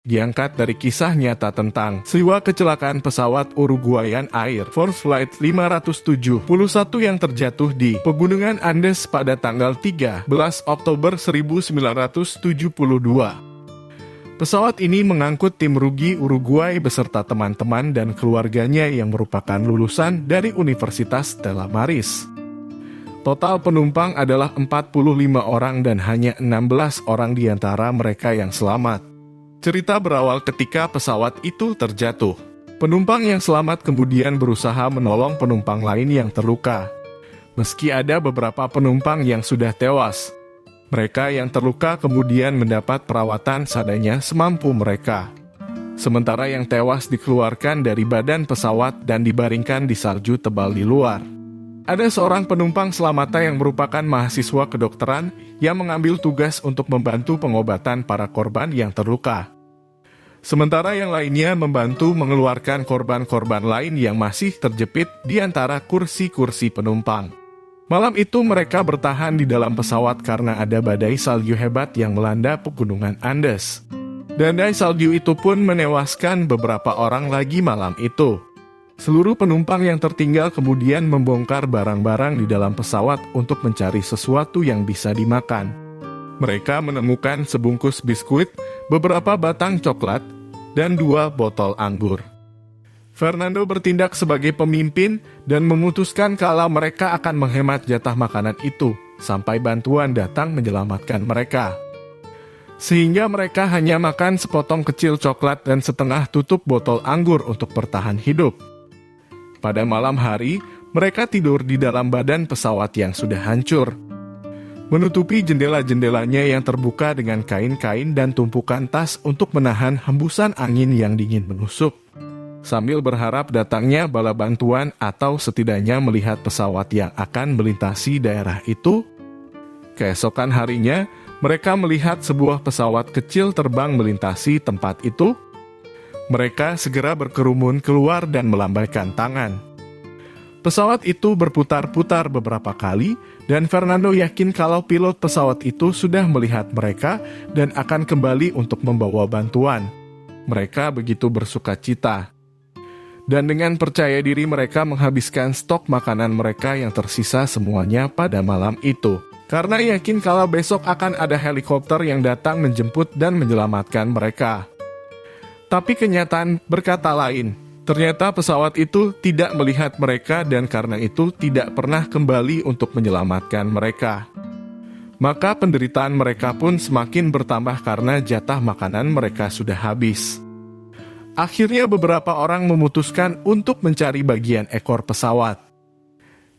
Diangkat dari kisah nyata tentang sebuah kecelakaan pesawat Uruguayan Air Force Flight 571 yang terjatuh di Pegunungan Andes pada tanggal 13 Oktober 1972. Pesawat ini mengangkut tim rugi Uruguay beserta teman-teman dan keluarganya yang merupakan lulusan dari Universitas Stella Maris. Total penumpang adalah 45 orang dan hanya 16 orang di antara mereka yang selamat. Cerita berawal ketika pesawat itu terjatuh. Penumpang yang selamat kemudian berusaha menolong penumpang lain yang terluka. Meski ada beberapa penumpang yang sudah tewas, mereka yang terluka kemudian mendapat perawatan seadanya semampu mereka. Sementara yang tewas dikeluarkan dari badan pesawat dan dibaringkan di salju tebal di luar. Ada seorang penumpang selamata yang merupakan mahasiswa kedokteran yang mengambil tugas untuk membantu pengobatan para korban yang terluka. Sementara yang lainnya membantu mengeluarkan korban-korban lain yang masih terjepit di antara kursi-kursi penumpang. Malam itu mereka bertahan di dalam pesawat karena ada badai salju hebat yang melanda Pegunungan Andes. Badai salju itu pun menewaskan beberapa orang lagi malam itu. Seluruh penumpang yang tertinggal kemudian membongkar barang-barang di dalam pesawat untuk mencari sesuatu yang bisa dimakan. Mereka menemukan sebungkus biskuit, beberapa batang coklat, dan 2 botol anggur. Fernando bertindak sebagai pemimpin dan memutuskan kalau mereka akan menghemat jatah makanan itu sampai bantuan datang menyelamatkan mereka. Sehingga mereka hanya makan sepotong kecil coklat dan setengah tutup botol anggur untuk bertahan hidup. Pada malam hari, mereka tidur di dalam badan pesawat yang sudah hancur. Menutupi jendela-jendelanya yang terbuka dengan kain-kain dan tumpukan tas untuk menahan hembusan angin yang dingin menusuk. Sambil berharap datangnya bala bantuan atau setidaknya melihat pesawat yang akan melintasi daerah itu. Keesokan harinya, mereka melihat sebuah pesawat kecil terbang melintasi tempat itu. Mereka segera berkerumun keluar dan melambaikan tangan. Pesawat itu berputar-putar beberapa kali, dan Fernando yakin kalau pilot pesawat itu sudah melihat mereka dan akan kembali untuk membawa bantuan. Mereka begitu bersukacita. Dan dengan percaya diri mereka menghabiskan stok makanan mereka yang tersisa semuanya pada malam itu. Karena yakin kalau besok akan ada helikopter yang datang menjemput dan menyelamatkan mereka. Tapi kenyataan berkata lain. Ternyata pesawat itu tidak melihat mereka dan karena itu tidak pernah kembali untuk menyelamatkan mereka. Maka penderitaan mereka pun semakin bertambah karena jatah makanan mereka sudah habis. Akhirnya beberapa orang memutuskan untuk mencari bagian ekor pesawat.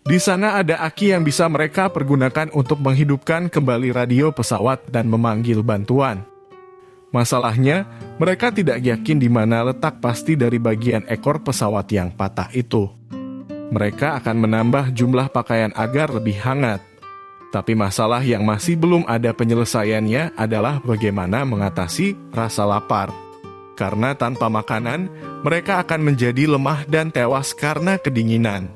Di sana ada aki yang bisa mereka pergunakan untuk menghidupkan kembali radio pesawat dan memanggil bantuan. Masalahnya, mereka tidak yakin di mana letak pasti dari bagian ekor pesawat yang patah itu. Mereka akan menambah jumlah pakaian agar lebih hangat. Tapi masalah yang masih belum ada penyelesaiannya adalah bagaimana mengatasi rasa lapar. Karena tanpa makanan, mereka akan menjadi lemah dan tewas karena kedinginan.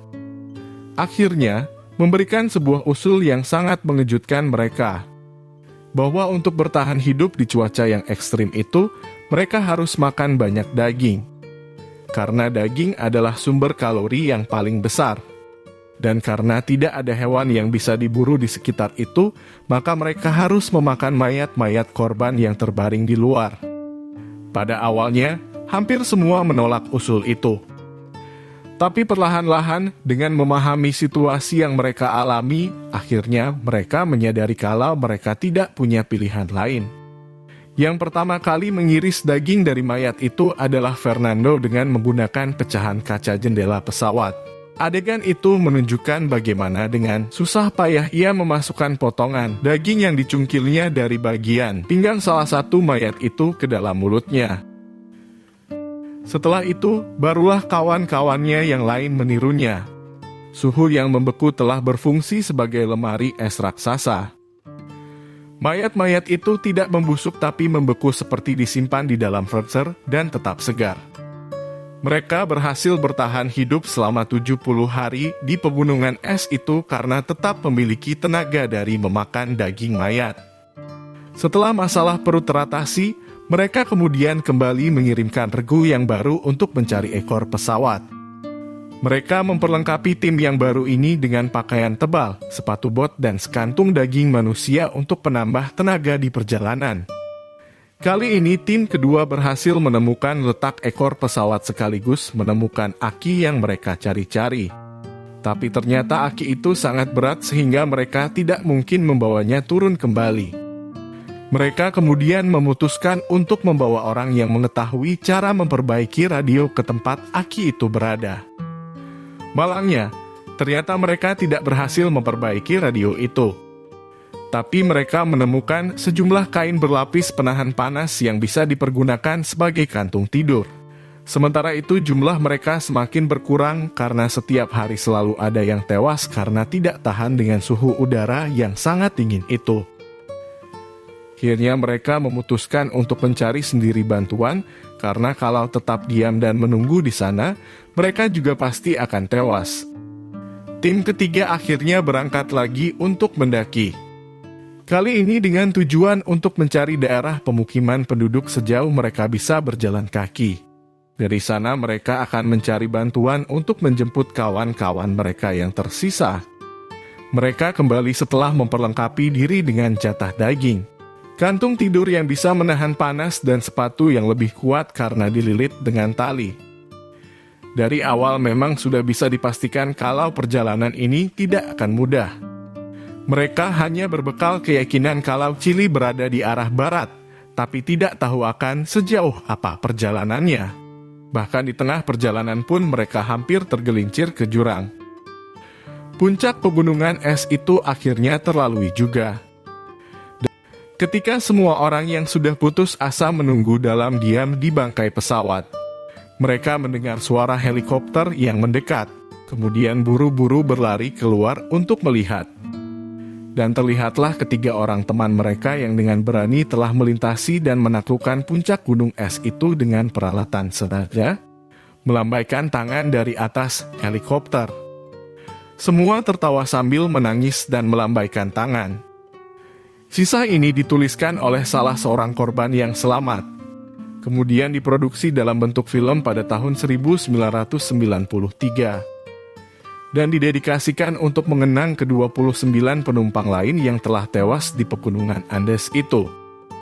Akhirnya, memberikan sebuah usul yang sangat mengejutkan mereka. Bahwa untuk bertahan hidup di cuaca yang ekstrim itu, mereka harus makan banyak daging. Karena daging adalah sumber kalori yang paling besar. Dan karena tidak ada hewan yang bisa diburu di sekitar itu, maka mereka harus memakan mayat-mayat korban yang terbaring di luar. Pada awalnya, hampir semua menolak usul itu. Tapi perlahan-lahan, dengan memahami situasi yang mereka alami, akhirnya mereka menyadari kalau mereka tidak punya pilihan lain. Yang pertama kali mengiris daging dari mayat itu adalah Fernando dengan menggunakan pecahan kaca jendela pesawat. Adegan itu menunjukkan bagaimana dengan susah payah ia memasukkan potongan daging yang dicungkilnya dari bagian pinggang salah satu mayat itu ke dalam mulutnya. Setelah itu, barulah kawan-kawannya yang lain menirunya. Suhu yang membeku telah berfungsi sebagai lemari es raksasa. Mayat-mayat itu tidak membusuk tapi membeku seperti disimpan di dalam freezer dan tetap segar. Mereka berhasil bertahan hidup selama 70 hari di pegunungan es itu karena tetap memiliki tenaga dari memakan daging mayat. Setelah masalah perut teratasi, Mereka kemudian kembali mengirimkan regu yang baru untuk mencari ekor pesawat. Mereka memperlengkapi tim yang baru ini dengan pakaian tebal, sepatu bot, dan sekantung daging manusia untuk penambah tenaga di perjalanan. Kali ini tim kedua berhasil menemukan letak ekor pesawat sekaligus menemukan aki yang mereka cari-cari. Tapi ternyata aki itu sangat berat sehingga mereka tidak mungkin membawanya turun kembali. Mereka kemudian memutuskan untuk membawa orang yang mengetahui cara memperbaiki radio ke tempat aki itu berada. Malangnya, ternyata mereka tidak berhasil memperbaiki radio itu. Tapi mereka menemukan sejumlah kain berlapis penahan panas yang bisa dipergunakan sebagai kantung tidur. Sementara itu jumlah mereka semakin berkurang karena setiap hari selalu ada yang tewas karena tidak tahan dengan suhu udara yang sangat dingin itu. Akhirnya mereka memutuskan untuk mencari sendiri bantuan, karena kalau tetap diam dan menunggu di sana, mereka juga pasti akan tewas. Tim ketiga akhirnya berangkat lagi untuk mendaki. Kali ini dengan tujuan untuk mencari daerah pemukiman penduduk sejauh mereka bisa berjalan kaki. Dari sana mereka akan mencari bantuan untuk menjemput kawan-kawan mereka yang tersisa. Mereka kembali setelah memperlengkapi diri dengan jatah daging, kantung tidur yang bisa menahan panas, dan sepatu yang lebih kuat karena dililit dengan tali. Dari awal memang sudah bisa dipastikan kalau perjalanan ini tidak akan mudah. Mereka hanya berbekal keyakinan kalau Chili berada di arah barat, tapi tidak tahu akan sejauh apa perjalanannya. Bahkan di tengah perjalanan pun mereka hampir tergelincir ke jurang. Puncak pegunungan es itu akhirnya terlalui juga. Ketika semua orang yang sudah putus asa menunggu dalam diam di bangkai pesawat, mereka mendengar suara helikopter yang mendekat, kemudian buru-buru berlari keluar untuk melihat. Dan terlihatlah ketiga orang teman mereka yang dengan berani telah melintasi dan menaklukkan puncak gunung es itu dengan peralatan seadanya, melambaikan tangan dari atas helikopter. Semua tertawa sambil menangis dan melambaikan tangan. Sisa ini dituliskan oleh salah seorang korban yang selamat. Kemudian diproduksi dalam bentuk film pada tahun 1993. Dan didedikasikan untuk mengenang ke-29 penumpang lain yang telah tewas di pegunungan Andes itu.